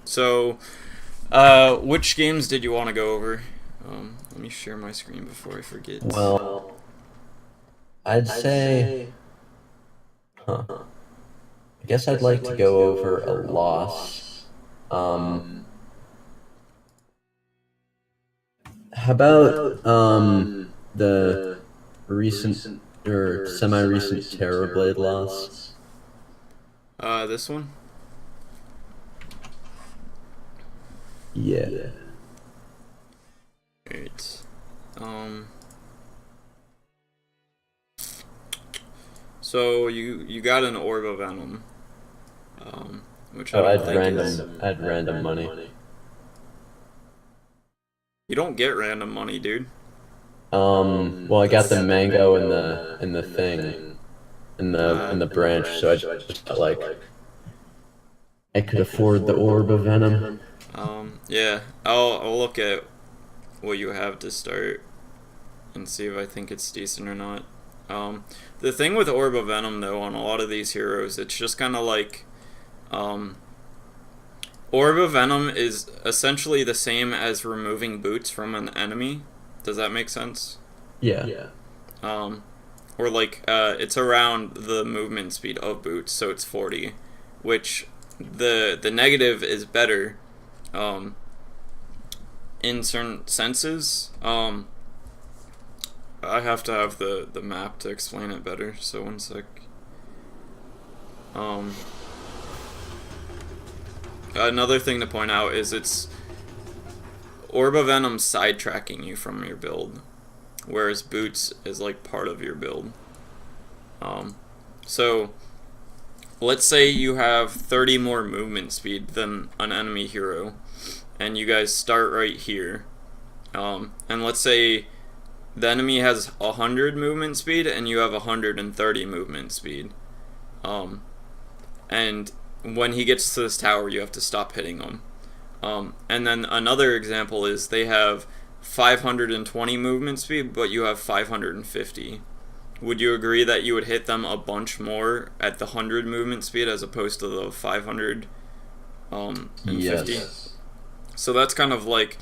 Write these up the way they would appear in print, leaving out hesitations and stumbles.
So, which games did you want to go over? Let me share my screen before I forget. Well, I'd say, huh, I guess I'd like to go over a loss. Um, how about the recent or semi-recent Terrorblade loss? This one? Yeah. Alright. Um, so you got an Orb of Venom, which I Oh, don't think is... I'd random money. You don't get random money, dude. Well, I got the mango in the thing in the branch, so I just felt like I could afford the orb of venom. Yeah, I'll look at what you have to start and see if I think it's decent or not. The thing with Orb of Venom, though, on a lot of these heroes, it's just kind of like, um, Orb of Venom is essentially the same as removing boots from an enemy. Does that make sense? Yeah. Um, or like, it's around the movement speed of boots, so it's 40, which the negative is better, um, in certain senses. I have to have the map to explain it better, so one sec. Um, Another thing to point out is it's Orb of Venom sidetracking you from your build, whereas Boots is like part of your build. So let's say you have 30 more movement speed than an enemy hero, and you guys start right here. And let's say the enemy has 100 movement speed and you have 130 movement speed. And when he gets to this tower, you have to stop hitting him. And then another example is they have 520 movement speed, but you have 550. Would you agree that you would hit them a bunch more at the 100 movement speed as opposed to the 500 and 50? Yes. So that's kind of like,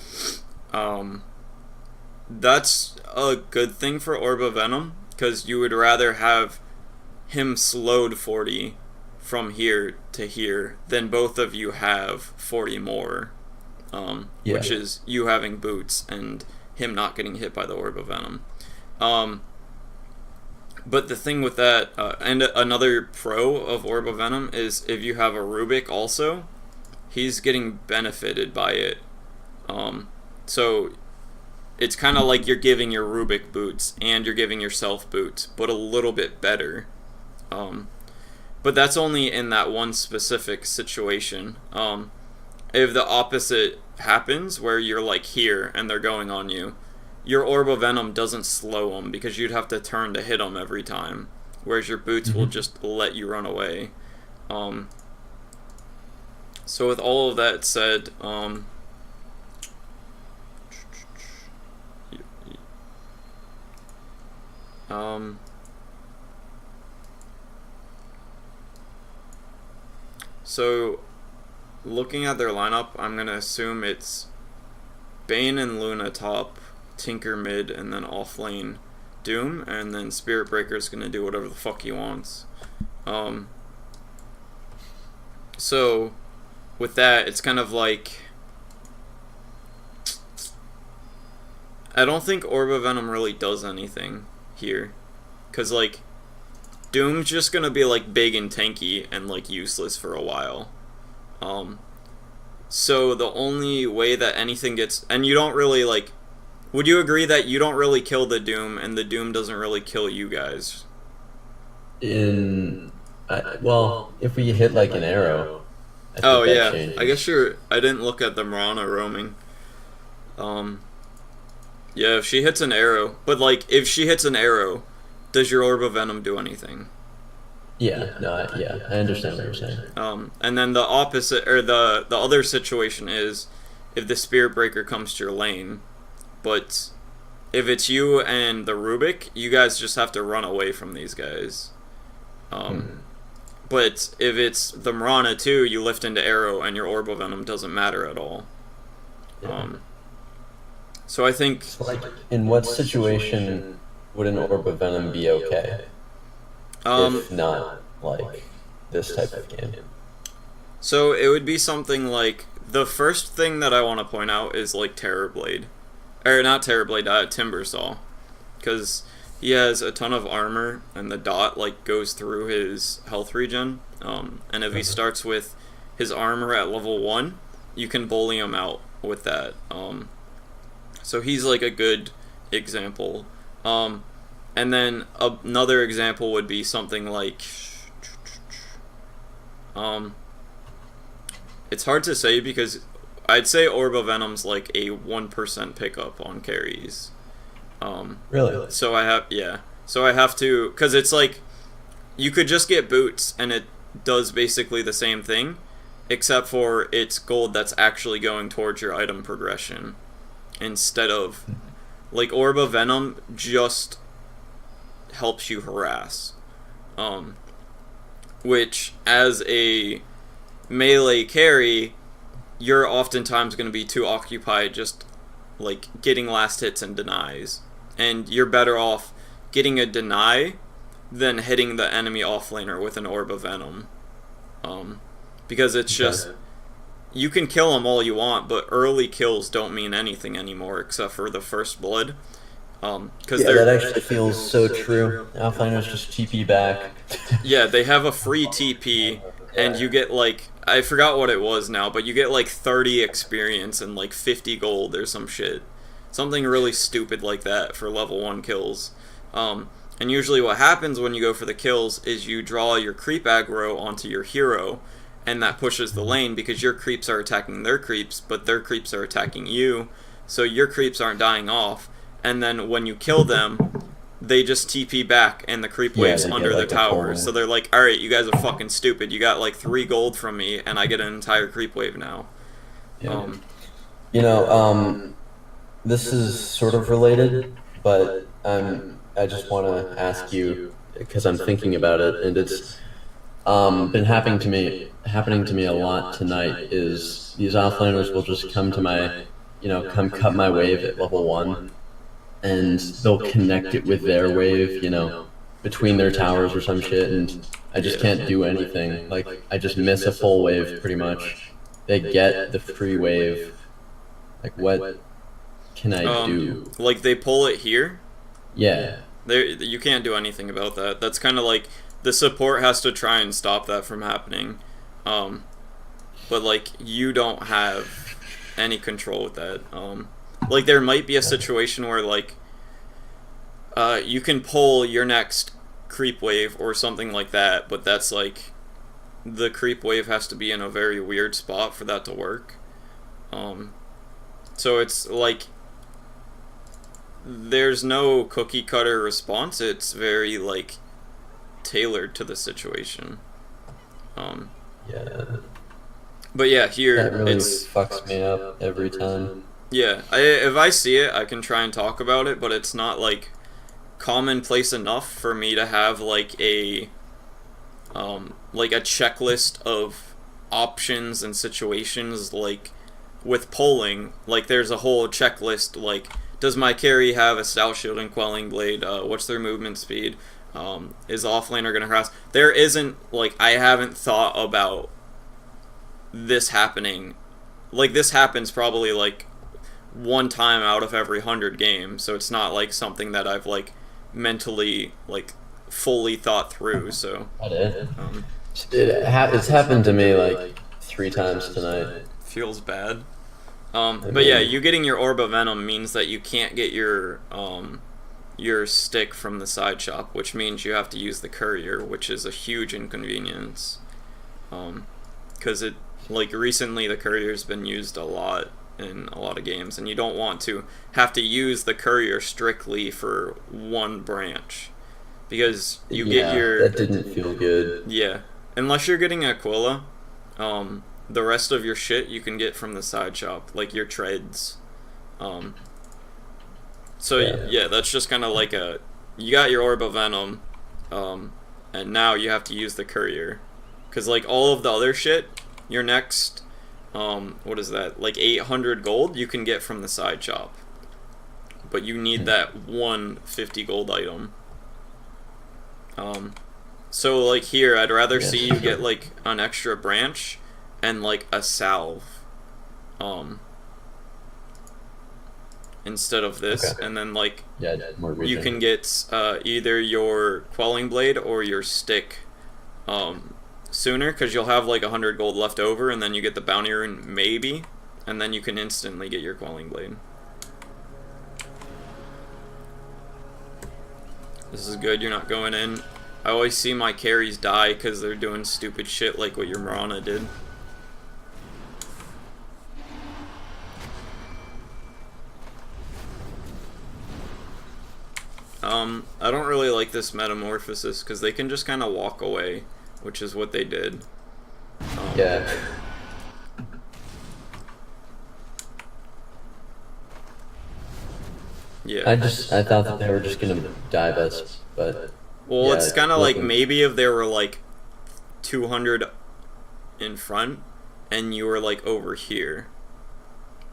that's a good thing for Orb of Venom, because you would rather have him slowed 40 from here to here than both of you have 40 more, Yeah. which is you having boots and him not getting hit by the Orb of Venom. But the thing with that, and another pro of Orb of Venom is if you have a Rubik also, he's getting benefited by it. So it's kind of like you're giving your Rubik boots and you're giving yourself boots, but a little bit better. But that's only in that one specific situation. If the opposite happens, where you're like here and they're going on you, your Orb of Venom doesn't slow them because you'd have to turn to hit them every time, whereas your boots will just let you run away. So with all of that said, so looking at their lineup, I'm gonna assume it's Bane and Luna top, Tinker mid, and then off lane Doom, and then Spirit Breaker's gonna do whatever the fuck he wants. So with that, it's kind of like, I don't think Orb of Venom really does anything here, cause like Doom's just gonna be like big and tanky and like useless for a while. So the only way that anything gets, and you don't really like, would you agree that you don't really kill the Doom and the Doom doesn't really kill you guys? Well, if we hit like an arrow, I Oh think that yeah, I changes. guess I didn't look at the Mirana roaming. Um, yeah, if she hits an arrow, but like if she hits an arrow, does your Orb of Venom do anything? Yeah, I understand what you're saying. And then the opposite, or the other situation is if the Spirit Breaker comes to your lane, but if it's you and the Rubik, you guys just have to run away from these guys. Hmm. But if it's the Mirana too, you lift into arrow and your Orb of Venom doesn't matter at all. Yeah. So I think... So, like, in what situation would an Orb of Venom be okay? If not, like, this type of game? So it would be something like... The first thing that I want to point out is, like, Terrorblade. Or not Terrorblade, Timbersaw. Because he has a ton of armor, and the dot, like, goes through his health regen. And if he starts with his armor at level 1, you can bully him out with that. So he's, like, a good example. And then another example would be something like... It's hard to say because I'd say Orb of Venom's like a 1% pickup on carries. Really? So I have to, because it's like, you could just get boots and it does basically the same thing, except for it's gold that's actually going towards your item progression, instead of, like, Orb of Venom just helps you harass. Which, as a melee carry, you're oftentimes going to be too occupied just, like, getting last hits and denies. And you're better off getting a deny than hitting the enemy offlaner with an Orb of Venom. Because it's just... You can kill them all you want, but early kills don't mean anything anymore except for the first blood. Cause that actually feels so true. Offlaners just TP back. Yeah, they have a free TP, and you get, like, I forgot what it was now, but you get like 30 experience and like 50 gold or some shit. Something really stupid like that for level 1 kills. And usually what happens when you go for the kills is you draw your creep aggro onto your hero, and that pushes the lane because your creeps are attacking their creeps, but their creeps are attacking you, so your creeps aren't dying off. And then when you kill them, they just TP back and the creep waves under the tower. So they're like, alright, you guys are fucking stupid. You got like 3 gold from me and I get an entire creep wave now. Yeah. This is sort of related, but I just want to ask you, because I'm thinking about it, and it's been happening to me a lot tonight, is these offlaners will just come to my, come cut my wave at level 1, and they'll connect it with their wave, between their towers or some shit, and I just can't do anything. Like, I just miss a full wave, pretty much. They get the free wave. Like, what can I do? Like, they pull it here? Yeah. You can't do anything about that. That's kind of like, the support has to try and stop that from happening. But, like, you don't have any control with that. Like, there might be a situation where, like, you can pull your next creep wave or something like that, but that's, like, the creep wave has to be in a very weird spot for that to work. So it's, like, there's no cookie-cutter response. It's very, like, tailored to the situation. Yeah. But yeah, here, that really fucks me up every time. Yeah, if I see it, I can try and talk about it, but it's not, like, commonplace enough for me to have, like, a checklist of options and situations, like, with polling. Like, there's a whole checklist, like, does my carry have a stout shield and quelling blade? What's their movement speed? Is offlaner gonna harass? There isn't, like, I haven't thought about this happening. Like, this happens probably, like, 1 time out of every 100 games, so it's not, like, something that I've, like, mentally, like, fully thought through, so... It's happened to me, like, 3 times tonight. Feels bad. But yeah, you getting your Orb of Venom means that you can't get your stick from the side shop, which means you have to use the courier, which is a huge inconvenience. Because it, like, recently the courier's been used a lot in a lot of games, and you don't want to have to use the courier strictly for 1 branch, because you get your... that didn't feel good. Yeah, unless you're getting Aquila, the rest of your shit you can get from the side shop, like your treads. So yeah, that's just kind of like you got your Orb of Venom, and now you have to use the courier. Because, like, all of the other shit, your next, what is that, like 800 gold you can get from the side shop. But you need that one 50 gold item. So, like, here, I'd rather see you get, like, an extra branch and, like, a salve. Instead of this, and then, like, you can get either your quelling blade or your stick sooner, because you'll have like 100 gold left over, and then you get the bounty rune maybe, and then you can instantly get your quelling blade. This is good, you're not going in. I always see my carries die because they're doing stupid shit like what your Mirana did. I don't really like this metamorphosis because they can just kind of walk away, which is what they did. Yeah. Yeah. I thought that they were just gonna dive us, but well, yeah, it's kind of like maybe if they were like 200 in front and you were like over here,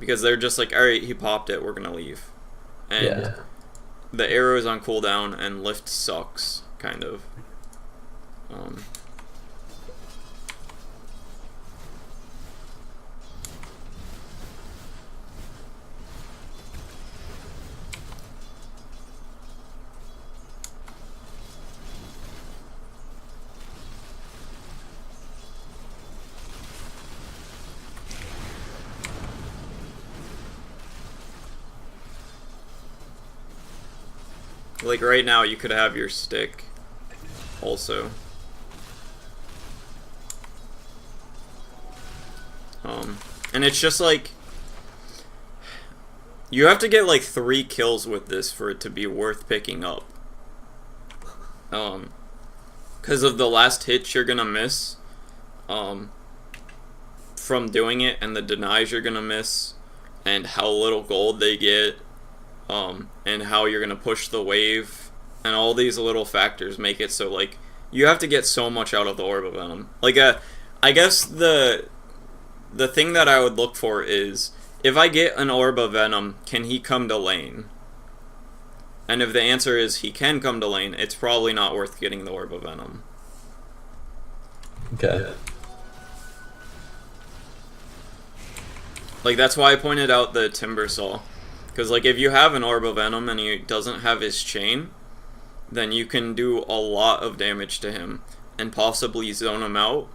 because they're just like, all right, he popped it, we're gonna leave, and the arrow is on cooldown and lift sucks, kind of. Like right now, you could have your stick also. And it's just like, you have to get like 3 kills with this for it to be worth picking up. Because of the last hit you're gonna miss from doing it, and the denies you're gonna miss, and how little gold they get, and how you're gonna push the wave, and all these little factors make it so like you have to get so much out of the Orb of Venom. Like I guess the thing that I would look for is, if I get an Orb of Venom, can he come to lane? And if the answer is he can come to lane, it's probably not worth getting the Orb of Venom. Okay. Like, that's why I pointed out the Timber Saw. Because, like, if you have an Orb of Venom and he doesn't have his chain, then you can do a lot of damage to him and possibly zone him out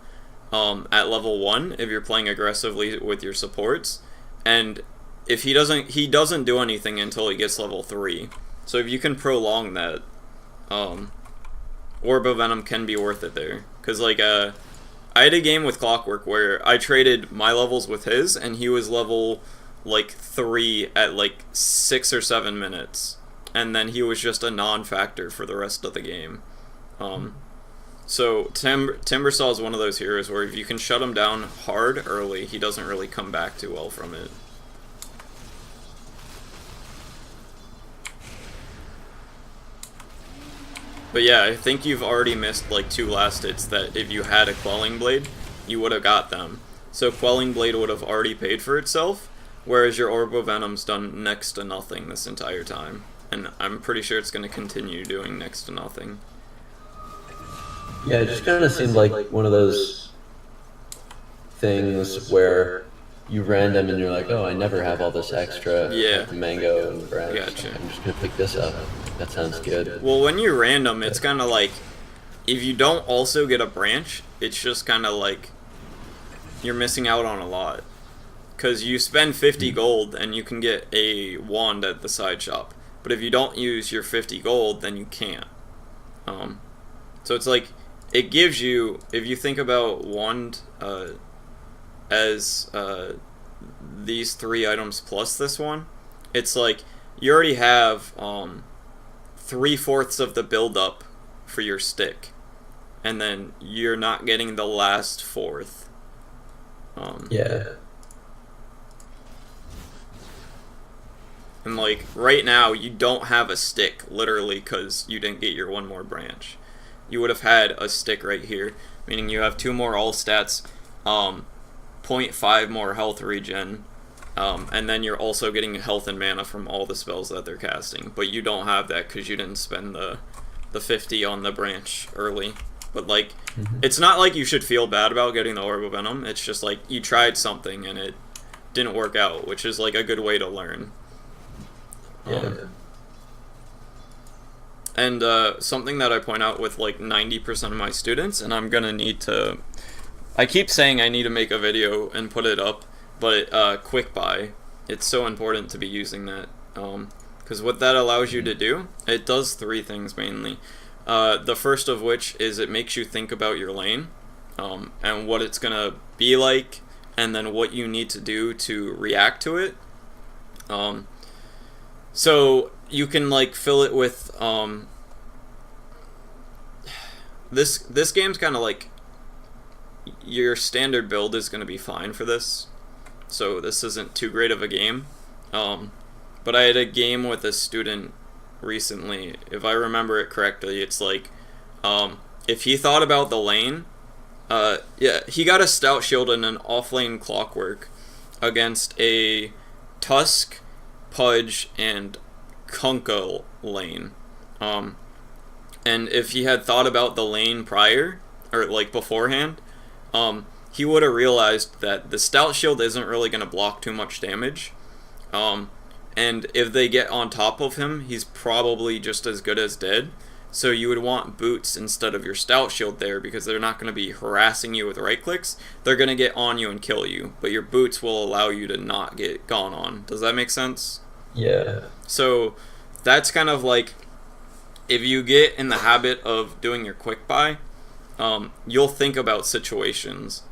at level 1 if you're playing aggressively with your supports. And if he doesn't do anything until he gets level 3. So if you can prolong that, Orb of Venom can be worth it there. Because, like, I had a game with Clockwork where I traded my levels with his, and he was level, like, 3 at, like, 6 or 7 minutes. And then he was just a non-factor for the rest of the game. So Timbersaw is one of those heroes where if you can shut him down hard early, he doesn't really come back too well from it. But yeah, I think you've already missed like 2 last hits that if you had a Quelling Blade, you would have got them. So Quelling Blade would have already paid for itself, whereas your Orb of Venom's done next to nothing this entire time. And I'm pretty sure it's going to continue doing next to nothing. Yeah, it just kind of seemed like one of those things where you random and you're like, oh, I never have all this extra like mango and branch. Gotcha. I'm just going to pick this up. That sounds good. Well, when you random, it's kind of like, if you don't also get a branch, it's just kind of like you're missing out on a lot. Because you spend 50 gold and you can get a wand at the side shop. But if you don't use your 50 gold, then you can't. So it's like, it gives you, if you think about wand as these 3 items plus this one, it's like you already have 3/4 of the build-up for your stick, and then you're not getting the last 4th. Yeah. And like right now, you don't have a stick, literally, because you didn't get your 1 more branch. you would have had a stick right here, meaning you have 2 more all stats, 0.5 more health regen, and then you're also getting health and mana from all the spells that they're casting. But you don't have that because you didn't spend the 50 on the branch early. But like, it's not like you should feel bad about getting the Orb of Venom. It's just like you tried something and it didn't work out, which is like a good way to learn. Yeah. And something that I point out with like 90% of my students, and I'm gonna need to, I keep saying I need to make a video and put it up, but quick buy, it's so important to be using that, because what that allows you to do, it does 3 things mainly. The first of which is it makes you think about your lane, and what it's gonna be like, and then what you need to do to react to it. So you can like fill it with this game's kind of like, your standard build is going to be fine for this, so this isn't too great of a game. But I had a game with a student recently, if I remember it correctly, it's like, if he thought about the lane, yeah, he got a Stout Shield and an off-lane Clockwork against a Tusk, Pudge, and Kunkka lane. And if he had thought about the lane prior, or like beforehand, he would have realized that the Stout Shield isn't really going to block too much damage. And if they get on top of him, he's probably just as good as dead. So you would want boots instead of your Stout Shield there, because they're not going to be harassing you with right clicks. They're going to get on you and kill you, but your boots will allow you to not get gone on. Does that make sense? Yeah. So that's kind of like, if you get in the habit of doing your quick buy, you'll think about situations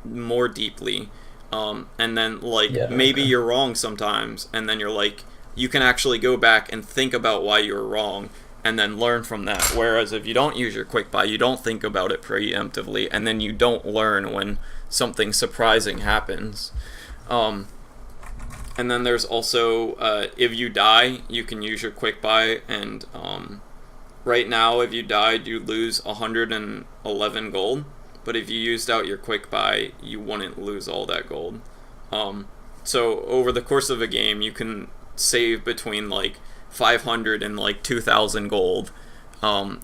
more deeply. And then like, maybe you're wrong sometimes, and then you're like, you can actually go back and think about why you were wrong and then learn from that. Whereas if you don't use your quick buy, you don't think about it preemptively, and then you don't learn when something surprising happens. And then there's also, if you die, you can use your quick buy, and right now if you died, you lose 111 gold. But if you used out your quick buy, you wouldn't lose all that gold. So over the course of a game, you can save between like 500 and like 2,000 gold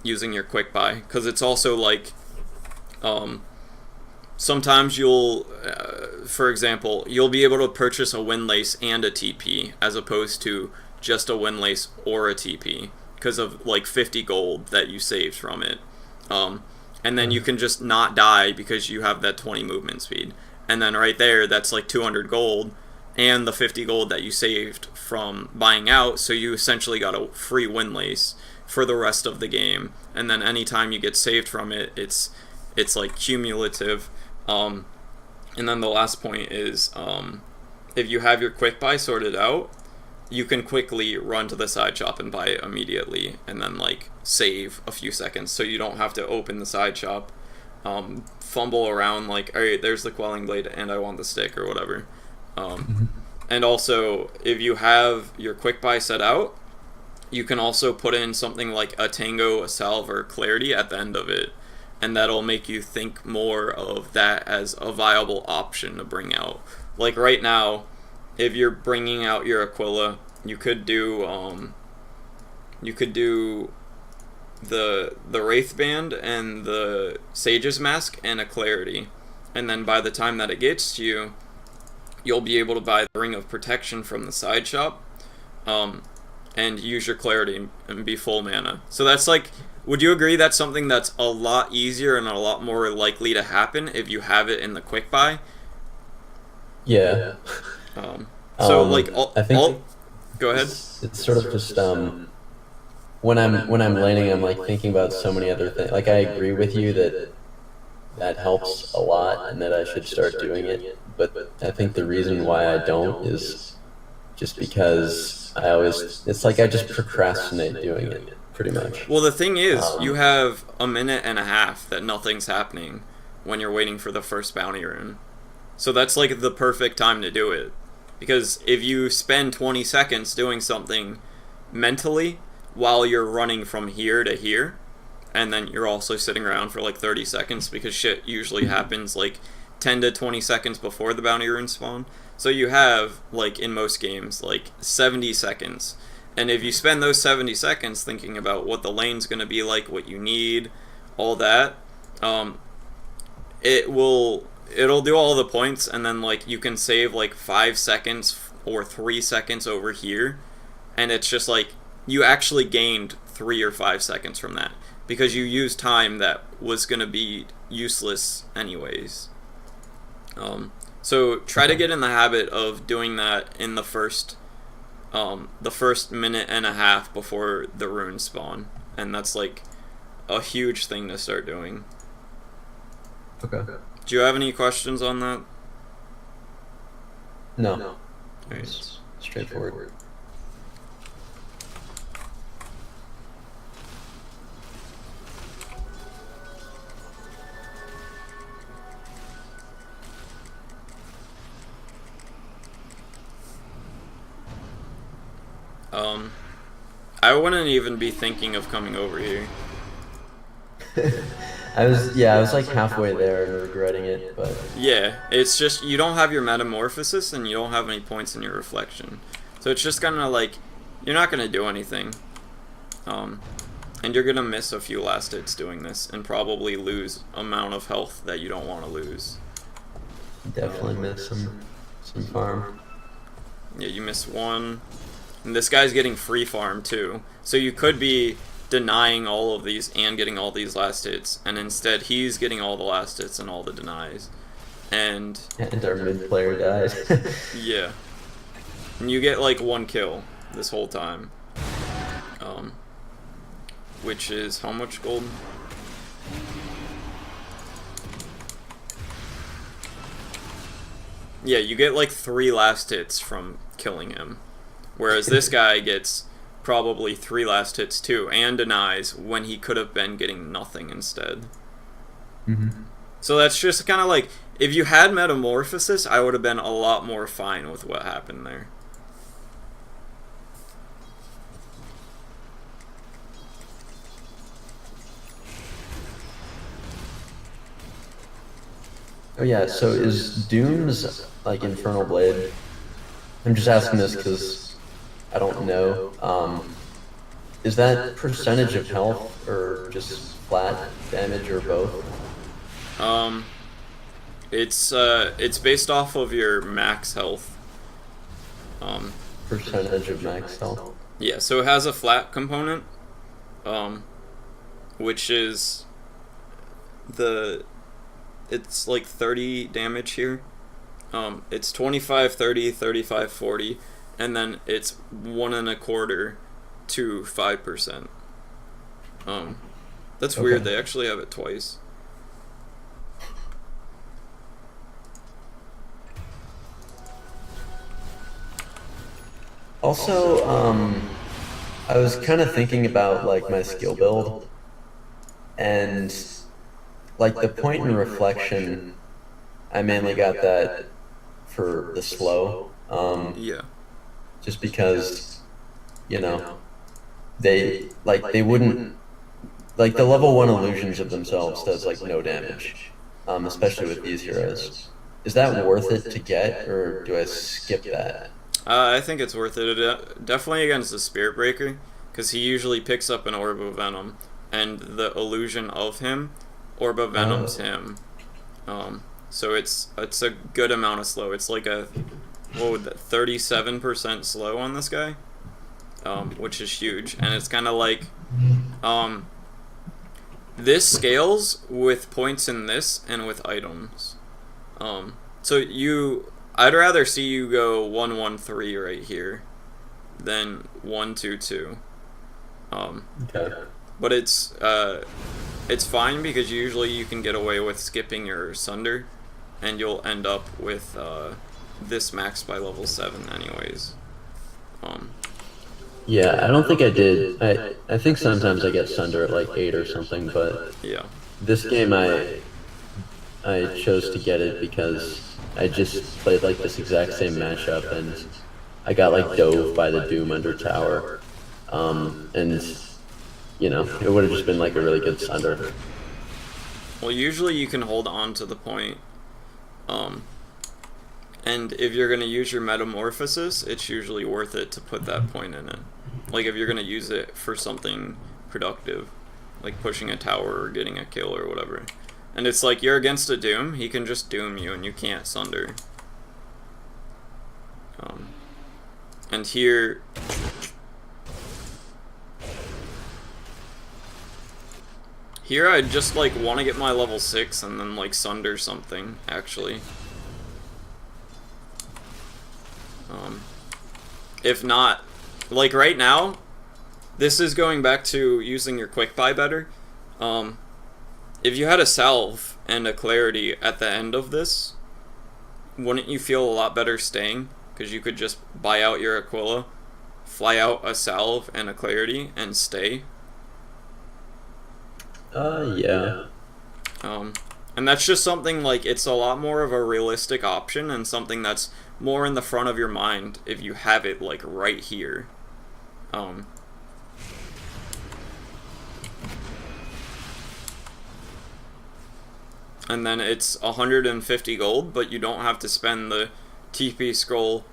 using your quick buy. Because it's also like, sometimes you'll, for example, you'll be able to purchase a Windlace and a TP, as opposed to just a Windlace or a TP, because of like 50 gold that you saved from it. And then you can just not die because you have that 20 movement speed. And then right there, that's like 200 gold and the 50 gold that you saved from buying out, so you essentially got a free Windlace for the rest of the game. And then anytime you get saved from it, it's like cumulative. And then the last point is, if you have your quick buy sorted out, you can quickly run to the side shop and buy it immediately, and then like save a few seconds, so you don't have to open the side shop, fumble around like, alright, there's the Quelling Blade and I want the stick or whatever. And also, if you have your quick buy set out, you can also put in something like a Tango, a Salve, or Clarity at the end of it, and that'll make you think more of that as a viable option to bring out. Like right now, if you're bringing out your Aquila, you could do the Wraith Band and the Sage's Mask and a Clarity, and then by the time that it gets to you, you'll be able to buy the Ring of Protection from the side shop, and use your Clarity and be full mana. So that's like, would you agree that's something that's a lot easier and a lot more likely to happen if you have it in the quick buy? Yeah. So like, I think go ahead. It's sort of just when I'm laning, I'm like thinking about so many other things. Like I agree with you that helps a lot and that I should start doing it. But I think the reason why I don't is just because it's like I just procrastinate doing it pretty much. Well, the thing is, you have a minute and a half that nothing's happening when you're waiting for the first bounty rune. So that's like the perfect time to do it. Because if you spend 20 seconds doing something mentally while you're running from here to here, and then you're also sitting around for like 30 seconds because shit usually happens like 10 to 20 seconds before the bounty runes spawn. So you have, like in most games, like 70 seconds. And if you spend those 70 seconds thinking about what the lane's going to be like, what you need, all that, it'll do all the points, and then like you can save like 5 seconds or 3 seconds over here, and it's just like you actually gained 3 or 5 seconds from that because you used time that was going to be useless anyways. So try to get in the habit of doing that in the first minute and a half before the runes spawn, and that's like a huge thing to start doing. Okay. Do you have any questions on that? No. All right. It's straightforward. I wouldn't even be thinking of coming over here. I was like halfway there and regretting it, but Yeah, it's just you don't have your metamorphosis and you don't have any points in your reflection. So it's just gonna like, you're not gonna do anything. And you're gonna miss a few last hits doing this and probably lose amount of health that you don't want to lose. definitely miss some farm. Yeah, you miss one. And this guy's getting free farm too. So you could be denying all of these and getting all these last hits, and instead he's getting all the last hits and all the denies. And our mid player died. yeah. And you get like 1 kill this whole time. Which is how much gold? Yeah, you get like 3 last hits from killing him. Whereas this guy gets probably 3 last hits too, and denies when he could have been getting nothing instead. So that's just kind of like, if you had Metamorphosis, I would have been a lot more fine with what happened there. Oh yeah, so is Doom's like Infernal Blade? I'm just asking this because I don't know. Is that percentage of health or just flat damage or both? It's based off of your max health. Percentage of max health. Yeah, so it has a flat component, which is it's like 30 damage here. It's 25, 30, 35, 40, and then it's 1.25 to 5%. That's Okay. weird. They actually have it twice. Also, I was kind of thinking about like my skill build, and like the point in reflection, I mainly got that for the slow. Yeah. Just because, you know, they wouldn't like the level 1 illusions of themselves does like no damage, especially with these heroes. Is that worth it to get, or do I skip that? I think it's worth it. Definitely against the Spirit Breaker, because he usually picks up an Orb of Venom, and the illusion of him, Orb of Venom's him. So it's a good amount of slow. It's like a 37% slow on this guy, which is huge, and it's kind of like this scales with points in this and with items. So I'd rather see you go 1-1-3 right here than 1-2-2. Okay. But it's fine because usually you can get away with skipping your Sunder, and you'll end up with this max by level 7 anyways. Yeah, I don't think I did. I think sometimes I get Sunder at like 8 or something, but Yeah. this game I chose to get it because I just played like this exact same matchup, and I got like dove by the Doom under tower, and you know, it would have just been like a really good sunder. Well, usually you can hold on to the point. And if you're going to use your metamorphosis, it's usually worth it to put that point in it. Like if you're going to use it for something productive, like pushing a tower or getting a kill or whatever. And it's like you're against a Doom, he can just Doom you and you can't sunder. And here... Here I just like want to get my level 6 and then like sunder something, actually. If not, like right now, this is going back to using your quick buy better. If you had a salve and a clarity at the end of this, wouldn't you feel a lot better staying? Because you could just buy out your Aquila, fly out a salve and a clarity, and stay. Yeah. And that's just something like, it's a lot more of a realistic option and something that's more in the front of your mind if you have it like right here. And then it's 150 gold, but you don't have to spend the TP scroll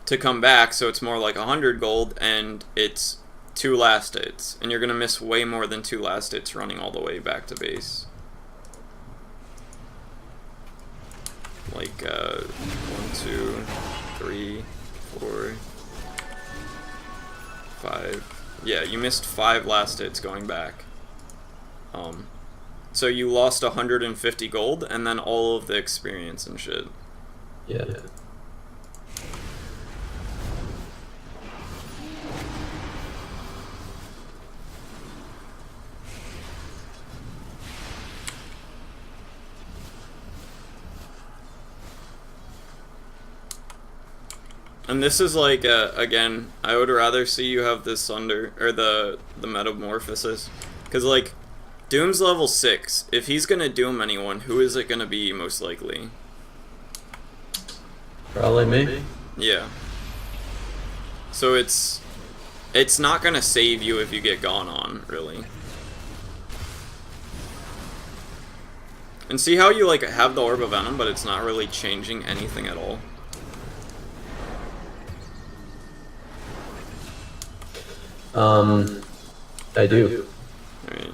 to come back, so it's more like 100 gold, and it's 2 last hits, and you're gonna miss way more than 2 last hits running all the way back to base. Like 1, 2, 3, 4, 5. Yeah, you missed 5 last hits going back. So you lost 150 gold and then all of the experience and shit. Yeah. And this is like, again, I would rather see you have this Sunder, or the Metamorphosis. Because, like, Doom's level 6. If he's gonna Doom anyone, who is it gonna be most likely? Probably me. Yeah. So it's not gonna save you if you get gone on, really. And see how you, like, have the Orb of Venom, but it's not really changing anything at all? I do. Alright.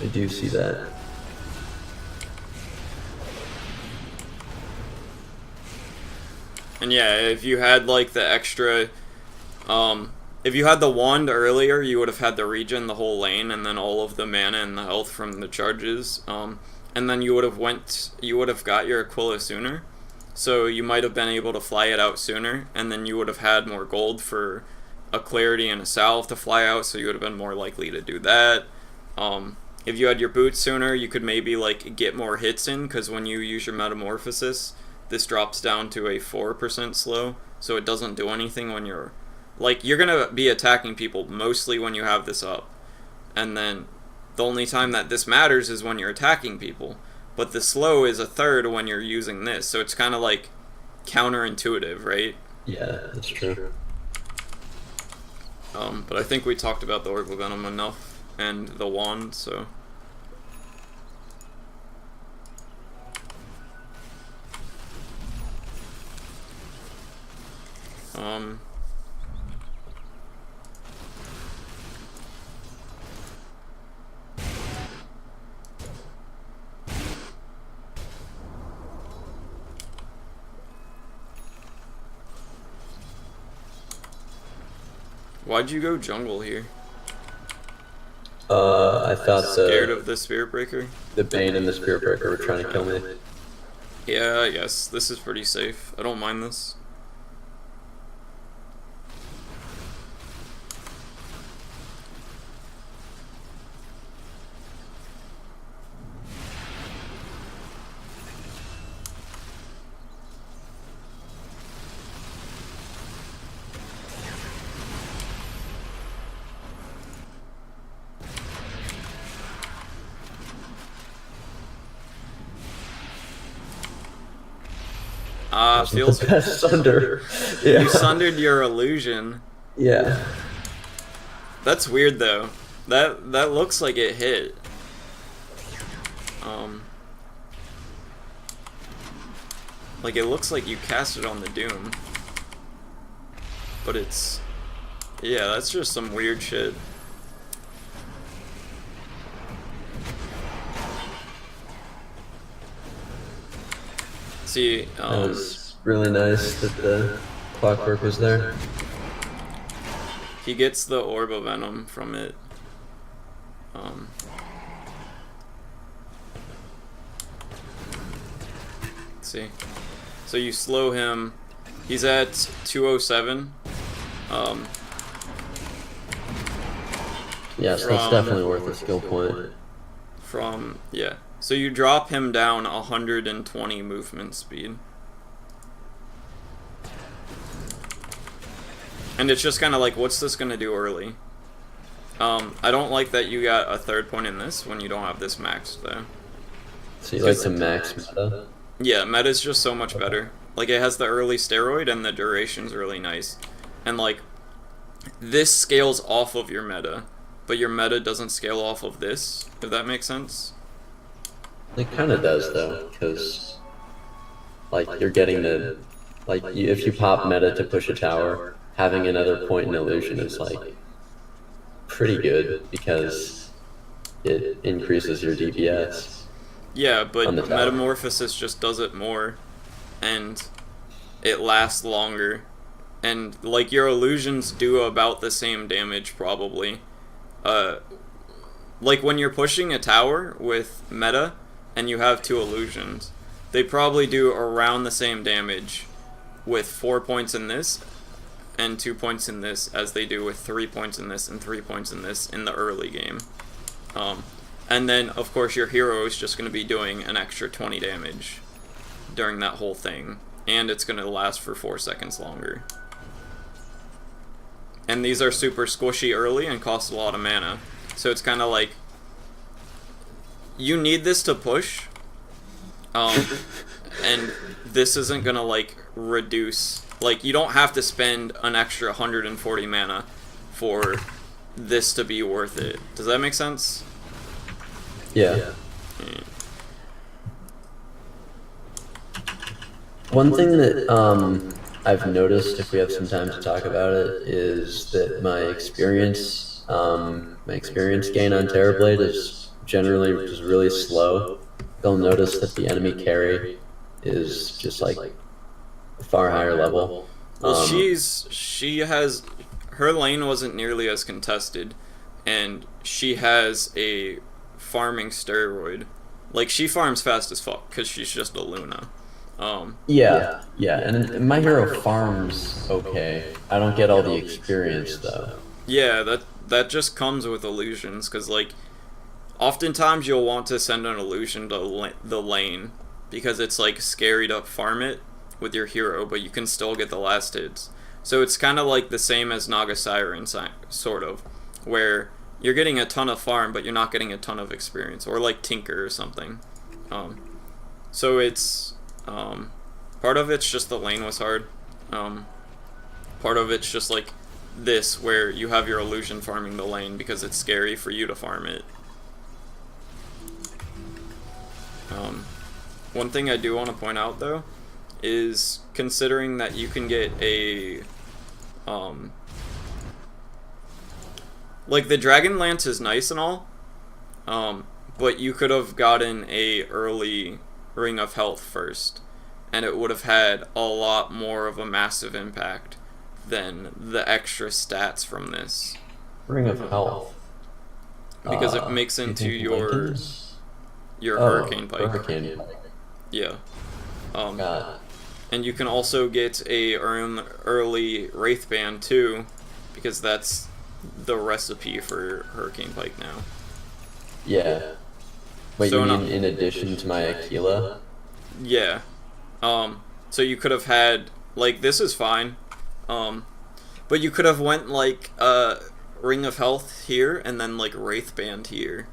I do see that. And yeah, if you had like the extra, if you had the wand earlier, you would have had the regen the whole lane, and then all of the mana and the health from the charges. And then you would have got your Aquila sooner, so you might have been able to fly it out sooner, and then you would have had more gold for a clarity and a salve to fly out, so you would have been more likely to do that. If you had your boots sooner, you could maybe like get more hits in, because when you use your metamorphosis, this drops down to a 4% slow, so it doesn't do anything when you're gonna be attacking people mostly when you have this up, and then the only time that this matters is when you're attacking people, but the slow is a third when you're using this, so it's kind of like counterintuitive, right? Yeah, that's true. But I think we talked about the Orb of Venom enough, and the wand, so... Why'd you go jungle here? I thought scared of the Spirit Breaker? The Bane and the Spirit Breaker were trying to kill me. Yeah, I guess. This is pretty safe. I don't mind this. Feels the best sunder. Yeah. You sundered your illusion. Yeah. That's weird though. That looks like it hit. Um, like it looks like you cast it on the Doom, but it's, yeah, that's just some weird shit. See, That was really nice that the clockwork was there. he gets the Orb of Venom from it. See, so you slow him. He's at 207. Yes, that's definitely worth a skill point. Yeah. So you drop him down 120 movement speed. And it's just kind of like, what's this going to do early? I don't like that you got a third point in this when you don't have this maxed, though. So you like to max meta? Yeah, meta's just so much better. Like, it has the early steroid, and the duration's really nice. And, like, this scales off of your meta, but your meta doesn't scale off of this, if that makes sense. It kind of does, though, because, like, you're getting the, like, if you pop meta to push a tower, having another point in illusion is, like, pretty good, because it increases your DPS. Yeah, but Metamorphosis just does it more, and it lasts longer. And, like, your illusions do about the same damage, probably. Like, when you're pushing a tower with meta, and you have 2 illusions, they probably do around the same damage with 4 points in this, and 2 points in this, as they do with 3 points in this, and 3 points in this in the early game. And then, of course, your hero is just going to be doing an extra 20 damage during that whole thing. And it's going to last for 4 seconds longer. And these are super squishy early and cost a lot of mana. So it's kind of like, you need this to push. And this isn't going to, like, reduce. Like, you don't have to spend an extra 140 mana for this to be worth it. Does that make sense? Yeah. One thing that I've noticed, if we have some time to talk about it, is that my experience gain on Terrorblade is generally just really slow. You'll notice that the enemy carry is just like a far higher level. Well, she has, her lane wasn't nearly as contested, and she has a farming steroid. Like, she farms fast as fuck because she's just a Luna. Yeah, and my hero farms okay. I don't get all the experience though. Yeah, that just comes with illusions, because, like, oftentimes you'll want to send an illusion to the lane because it's, like, scary to farm it with your hero, but you can still get the last hits. So it's kind of like the same as Naga Siren, sort of, where you're getting a ton of farm, but you're not getting a ton of experience, or like Tinker or something. So it's, part of it's just the lane was hard. Part of it's just like this, where you have your illusion farming the lane because it's scary for you to farm it. One thing I do want to point out, though, is considering that you can get a, like, the Dragon Lance is nice and all, but you could have gotten a early Ring of Health first, and it would have had a lot more of a massive impact than the extra stats from this. Ring of Health. Because it makes into your Hurricane Pike. Hurricane. Yeah. And you can also get a early Wraithband too, because that's the recipe for Hurricane Pike now. Yeah. Wait, So you mean in addition to my Aquila? Yeah. So you could have had, like, this is fine, but you could have went, like, Ring of Health here and then, like, Wraithband here.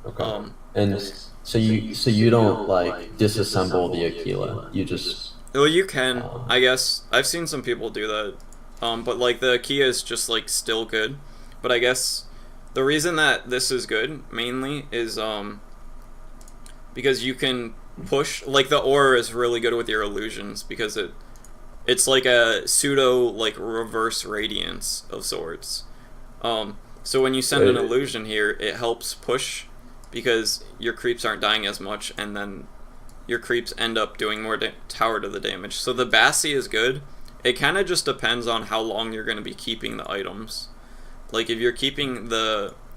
Okay. And so you don't, like, disassemble the Aquila. You just... Well, you can, I guess. I've seen some people do that. But, like, the Kia is just, like, still good. But I guess the reason that this is good mainly is because you can push, like the aura is really good with your illusions because it's like a pseudo like reverse radiance of sorts. So when you send an illusion here, it helps push because your creeps aren't dying as much, and then your creeps end up doing more tower to the damage. So the Bassi is good. It kind of just depends on how long you're going to be keeping the items. Like if you're keeping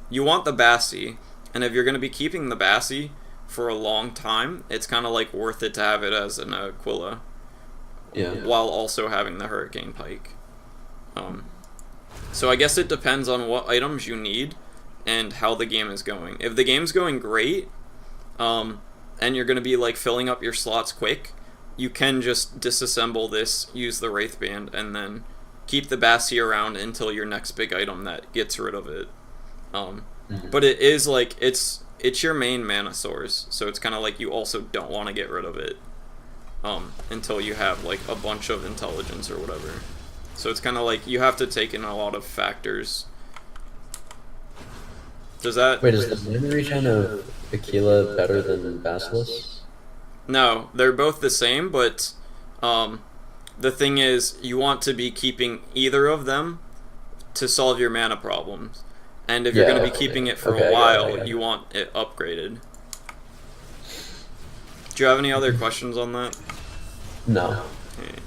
you want the Bassi, and if you're going to be keeping the Bassi for a long time, it's kind of like worth it to have it as an Aquila. Yeah. While also having the Hurricane Pike. So I guess it depends on what items you need and how the game is going. If the game's going great, and you're going to be like filling up your slots quick, you can just disassemble this, use the Wraith Band, and then keep the Bassi around until your next big item that gets rid of it. But it is like, it's your main mana source, so it's kind of like you also don't want to get rid of it until you have like a bunch of intelligence or whatever. So it's kind of like you have to take in a lot of factors. Does that... Wait, is the mana regen of Aquila better than Basilisk? No, they're both the same, but the thing is, you want to be keeping either of them to solve your mana problems. And if you're going to be keeping it for a while, you want it upgraded. Do you have any other questions on that? No. Okay.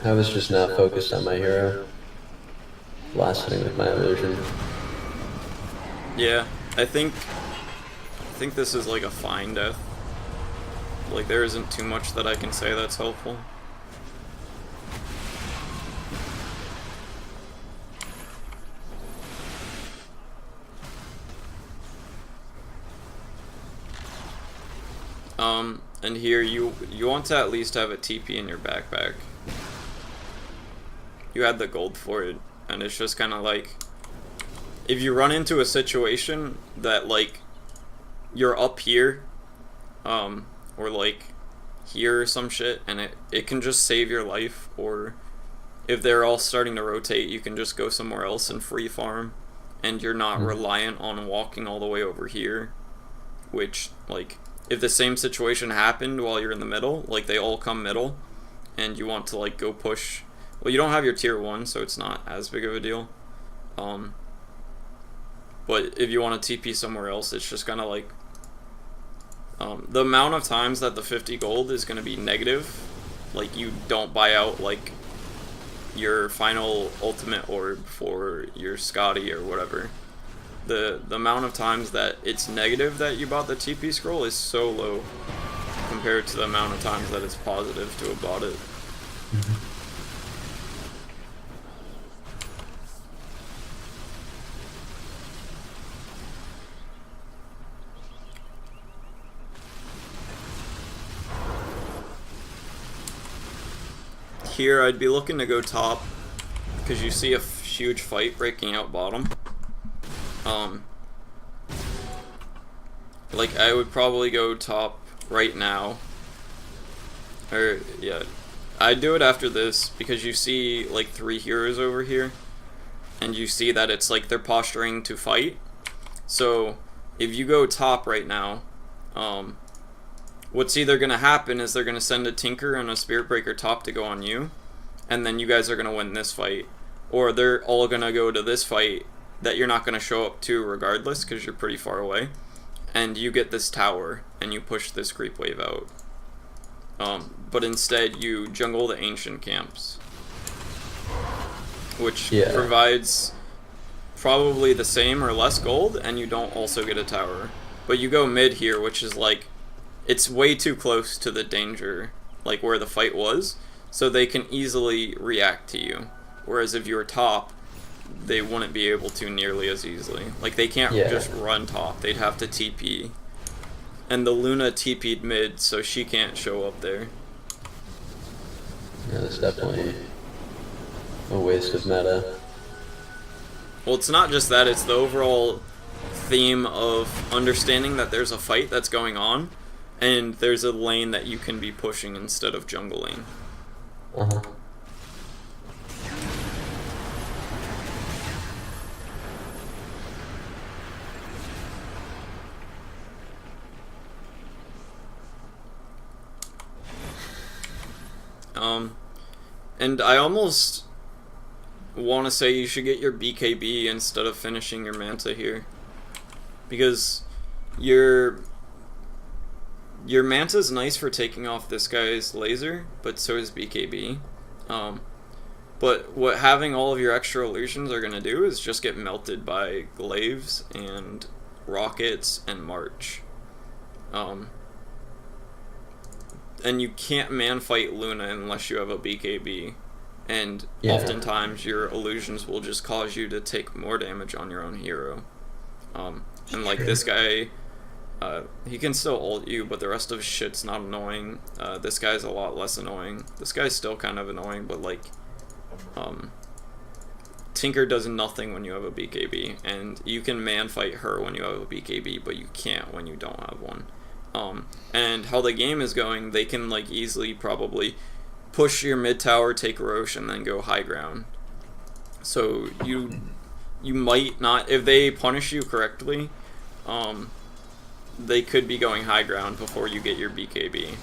I was just not focused on my hero. Blasting with my illusion. Yeah, I think this is like a fine death. Like there isn't too much that I can say that's helpful. And here you want to at least have a TP in your backpack. You had the gold for it, and it's just kind of like, if you run into a situation that like you're up here, or like here or some shit, and it can just save your life, or if they're all starting to rotate, you can just go somewhere else and free farm, and you're not reliant on walking all the way over here, which like, if the same situation happened while you're in the middle, like they all come middle, and you want to like go push, well, you don't have your tier 1, so it's not as big of a deal. But if you want to TP somewhere else, it's just kind of like, the amount of times that the 50 gold is going to be negative, like you don't buy out like your final ultimate orb for your Scotty or whatever. The amount of times that it's negative that you bought the TP scroll is so low compared to the amount of times that it's positive to have bought it. Here I'd be looking to go top because you see a huge fight breaking out bottom. Like I would probably go top right now, or yeah, I'd do it after this because you see like 3 heroes over here, and you see that it's like they're posturing to fight. So if you go top right now, what's either gonna happen is they're gonna send a Tinker and a Spirit Breaker top to go on you, and then you guys are gonna win this fight, or they're all gonna go to this fight that you're not gonna show up to regardless because you're pretty far away, and you get this tower and you push this creep wave out. But instead you jungle the ancient camps, which provides probably the same or less gold, and you don't also get a tower. But you go mid here, which is like, it's way too close to the danger, like where the fight was, so they can easily react to you. Whereas if you were top, they wouldn't be able to nearly as easily. Like they can't just run top, they'd have to TP And the Luna TP'd mid, so she can't show up there. Yeah, that's definitely a waste of meta. Well, it's not just that, it's the overall theme of understanding that there's a fight that's going on, and there's a lane that you can be pushing instead of jungling. Uh-huh. And I almost want to say you should get your BKB instead of finishing your Manta here. Because your Manta's nice for taking off this guy's laser, but so is BKB. But what having all of your extra illusions are going to do is just get melted by glaives and rockets and march. And you can't man-fight Luna unless you have a BKB. And oftentimes your illusions will just cause you to take more damage on your own hero. And like this guy, he can still ult you, but the rest of his shit's not annoying. This guy's a lot less annoying. This guy's still kind of annoying, but like, Tinker does nothing when you have a BKB, and you can man-fight her when you have a BKB, but you can't when you don't have one. And how the game is going, they can like easily probably push your mid tower, take Roche, and then go high ground. So you might not, if they punish you correctly, they could be going high ground before you get your BKB.